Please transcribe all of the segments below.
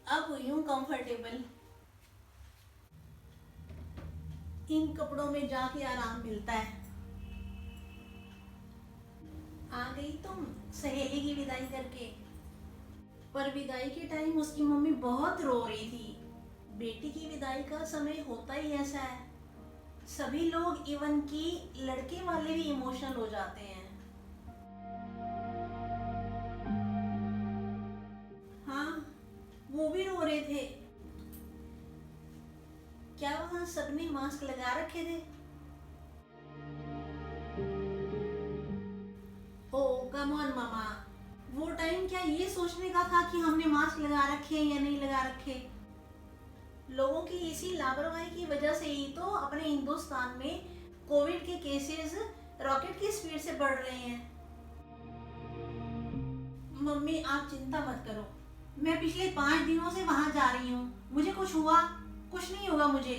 अब हुई हूँ कंफर्टेबल। इन कपड़ों में जाके आराम मिलता है। आ गई तुम सहेली की विदाई करके। पर विदाई के टाइम उसकी मम्मी बहुत रो रही थी। बेटी की विदाई का समय होता ही ऐसा है। सभी लोग इवन की लड़के वाले भी इमोशनल हो जाते हैं। हाँ, वो भी रो रहे थे। क्या वहां सबने मास्क लगा रखे थे? ओ कम ऑन मामा, वो टाइम क्या ये सोचने का था कि हमने मास्क लगा रखे या नहीं लगा रखे? लोगों की इसी लापरवाही की वजह से ही तो अपने हिंदुस्तान में कोविड के केसेस रॉकेट की स्पीड से बढ़ रहे हैं। मम्मी आप चिंता मत करो, मैं पिछले 5 दिनों से वहां जा रही हूँ। मुझे कुछ नहीं होगा मुझे।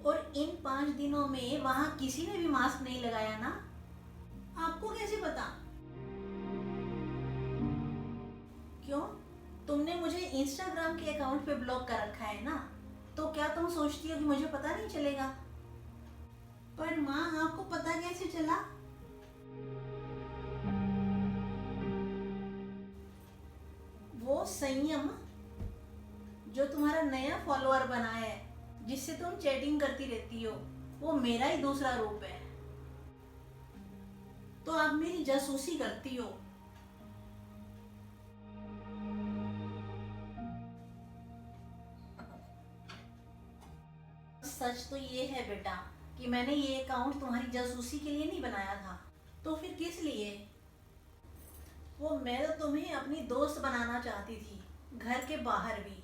और इन 5 दिनों में वहां किसी ने भी मास्क नहीं लगाया ना? आपको कैसे पता? क्यों? तुमने मुझे इंस्टाग्राम के अकाउंट पे ब्लॉक कर रखा है ना, तो क्या तुम सोचती हो कि मुझे पता नहीं चलेगा? पर माँ आपको पता कैसे चला? वो संयम जो तुम्हारा नया फॉलोअर बना है, जिससे तुम चैटिंग करती रहती हो, वो मेरा ही दूसरा रूप है। तो आप मेरी जासूसी करती हो। सच तो ये है बेटा कि मैंने ये अकाउंट तुम्हारी जासूसी के लिए नहीं बनाया था। तो फिर किस लिए? वो मैं तो तुम्हें अपनी दोस्त बनाना चाहती थी, घर के बाहर भी।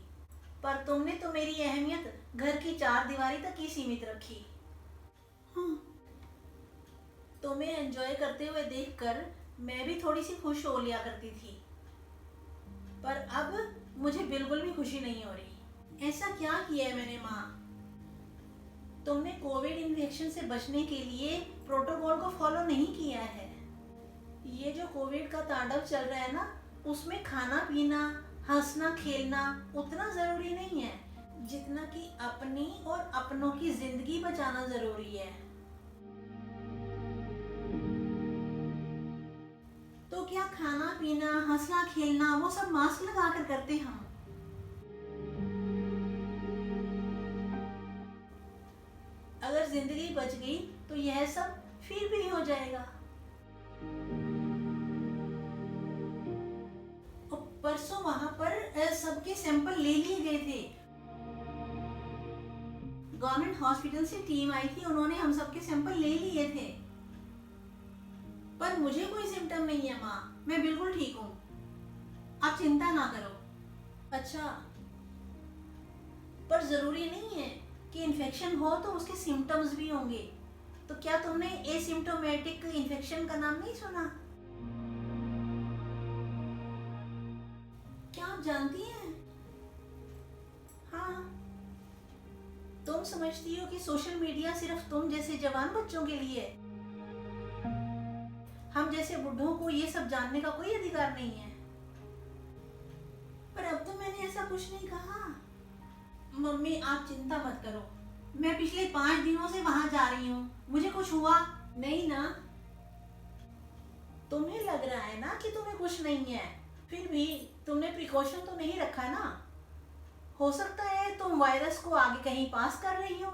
पर तुमने तो मेरी अहमियत घर की 4 दीवारी तक ही सीमित रखी। हाँ, तुम्हें एंजॉय करते हुए देखकर मैं भी थोड़ी सी खुश हो लिया करती थी। पर अब मुझे बिल्कुल भी खुशी नहीं हो रही। ऐसा क्या किया है मैंने माँ? तुमने कोविड इन्फेक्शन से बचने के लिए प्रोटोकॉल को फॉलो नहीं किया है। ये जो कोविड का तांडव चल रहा है ना, उसमें खाना पीना, हंसना खेलना उतना जरूरी नहीं है जितना कि अपनी और अपनों की जिंदगी बचाना जरूरी है। तो क्या खाना पीना, हंसना खेलना वो सब मास्क लगा कर करते हम? अगर जिंदगी बच गई तो यह सब फिर भी हो जाएगा। और परसों वहां पर सबके सैंपल ले लिए गए थे। गवर्नमेंट हॉस्पिटल से टीम आई थी, उन्होंने हम सबके सैंपल ले लिए थे। पर मुझे कोई सिम्टम नहीं है माँ, मैं बिल्कुल ठीक हूँ। आप चिंता ना करो। अच्छा, पर जरूरी नहीं है कि इन्फेक्शन हो तो उसके सिम्टम्स भी होंगे। तो क्या तुमने एसिम्टोमेटिक इन्फेक्शन का नाम नहीं सुना? क्या आप जानती हैं? हाँ, तुम समझती हो कि सोशल मीडिया सिर्फ तुम जैसे जवान बच्चों के लिए है। हम जैसे बुढ़ों को ये सब जानने का कोई अधिकार नहीं है। पर अब तो मैंने ऐसा कुछ नहीं कहा। मम्मी आप चिंता मत करो, मैं पिछले 5 दिनों से वहां जा रही हूँ। मुझे कुछ हुआ नहीं ना? तुम्हें लग रहा है ना कि तुम्हें कुछ नहीं है, फिर भी तुमने प्रिकॉशन तो नहीं रखा ना। हो सकता है तुम वायरस को आगे कहीं पास कर रही हो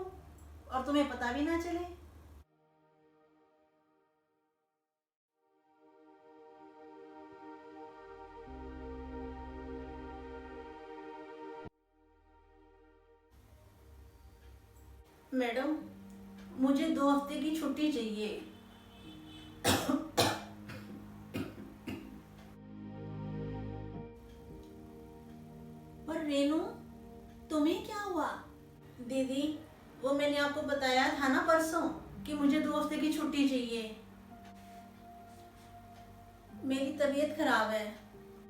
और तुम्हें पता भी ना चले। मैडम, मुझे 2 हफ्ते की छुट्टी चाहिए। पर रेनू, तुम्हें क्या हुआ? दीदी, वो मैंने आपको बताया था ना परसों कि मुझे 2 हफ्ते की छुट्टी चाहिए। मेरी तबीयत खराब है।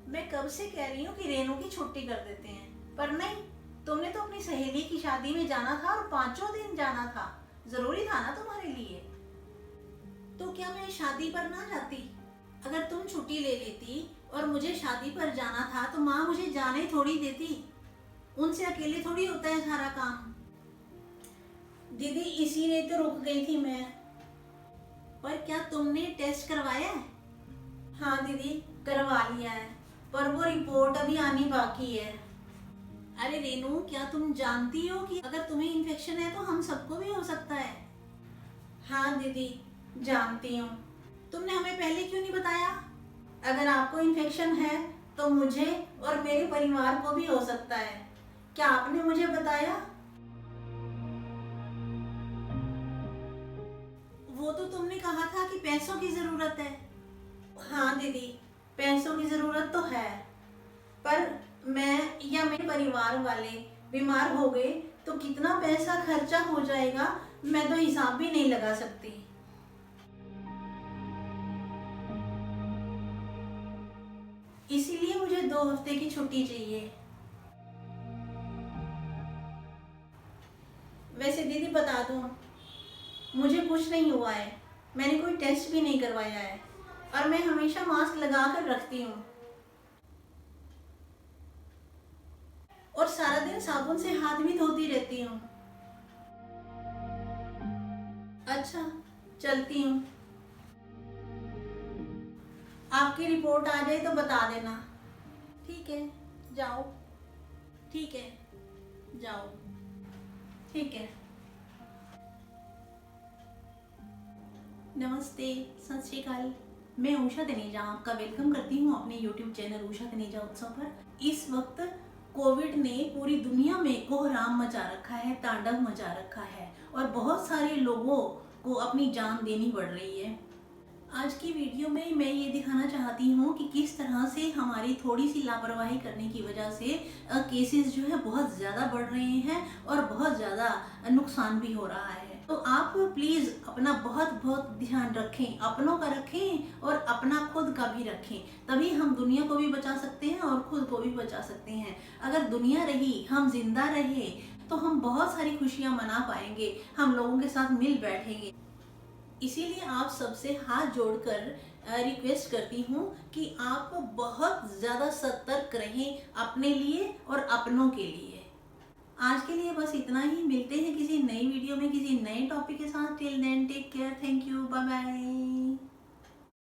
मैं कब से कह रही हूँ कि रेनू की छुट्टी कर देते हैं, पर नहीं। तुमने तो अपनी सहेली की शादी में जाना था और 5 दिन जाना था। जरूरी था ना तुम्हारे लिए। तो क्या मैं शादी पर ना जाती? अगर तुम छुट्टी ले लेती और मुझे शादी पर जाना था तो माँ मुझे जाने थोड़ी देती। उनसे अकेले थोड़ी होता है सारा काम। दीदी इसीलिए तो रुक गई थी मैं। पर क्या तुमने टेस्ट करवाया है? हाँ दीदी, करवा लिया है, पर वो रिपोर्ट अभी आनी बाकी है। अरे रेनू, क्या तुम जानती हो कि अगर तुम्हें इन्फेक्शन है तो हम सबको भी हो सकता है? हाँ दीदी, जानती हूँ। तुमने हमें पहले क्यों नहीं बताया? अगर आपको इन्फेक्शन है तो मुझे और मेरे परिवार को भी हो सकता है। क्या आपने मुझे बताया? वो तो तुमने कहा था कि पैसों की जरूरत है। हाँ दीदी, पैसों की जरूरत तो है, पर मैं या मेरे परिवार वाले बीमार हो गए तो कितना पैसा खर्चा हो जाएगा, मैं तो हिसाब भी नहीं लगा सकती। इसीलिए मुझे 2 हफ्ते की छुट्टी चाहिए। वैसे दीदी बता दूं, मुझे कुछ नहीं हुआ है, मैंने कोई टेस्ट भी नहीं करवाया है, और मैं हमेशा मास्क लगा कर रखती हूँ, और सारा दिन साबुन से हाथ भी धोती रहती हूँ। अच्छा, चलती हूँ। आपकी रिपोर्ट आ जाए तो बता देना। ठीक है, जाओ। ठीक है, जाओ। ठीक है। नमस्ते, सत श्री अकाल। मैं उषा तनेजा आपका वेलकम करती हूँ अपने YouTube चैनल उषा तनेजा उत्सव पर। इस वक्त कोविड ने पूरी दुनिया में कोहराम मचा रखा है, तांडव मचा रखा है, और बहुत सारे लोगों को अपनी जान देनी पड़ रही है। आज की वीडियो में मैं ये दिखाना चाहती हूँ कि किस तरह से हमारी थोड़ी सी लापरवाही करने की वजह से केसेस जो है बहुत ज़्यादा बढ़ रहे हैं और बहुत ज़्यादा नुकसान भी हो रहा है। तो आप प्लीज़ अपना बहुत बहुत ध्यान रखें, अपनों का रखें और अपना खुद का भी रखें, तभी हम दुनिया को भी बचा सकते हैं और खुद को भी बचा सकते हैं। अगर दुनिया रही, हम जिंदा रहे, तो हम बहुत सारी खुशियाँ मना पाएंगे, हम लोगों के साथ मिल बैठेंगे। इसीलिए आप सबसे हाथ जोड़कर रिक्वेस्ट करती हूँ कि आप बहुत ज़्यादा सतर्क रहें अपने लिए और अपनों के लिए। आज के लिए बस इतना ही। मिलते हैं किसी नई वीडियो में किसी नए टॉपिक के साथ। Till then take care, thank you, bye bye.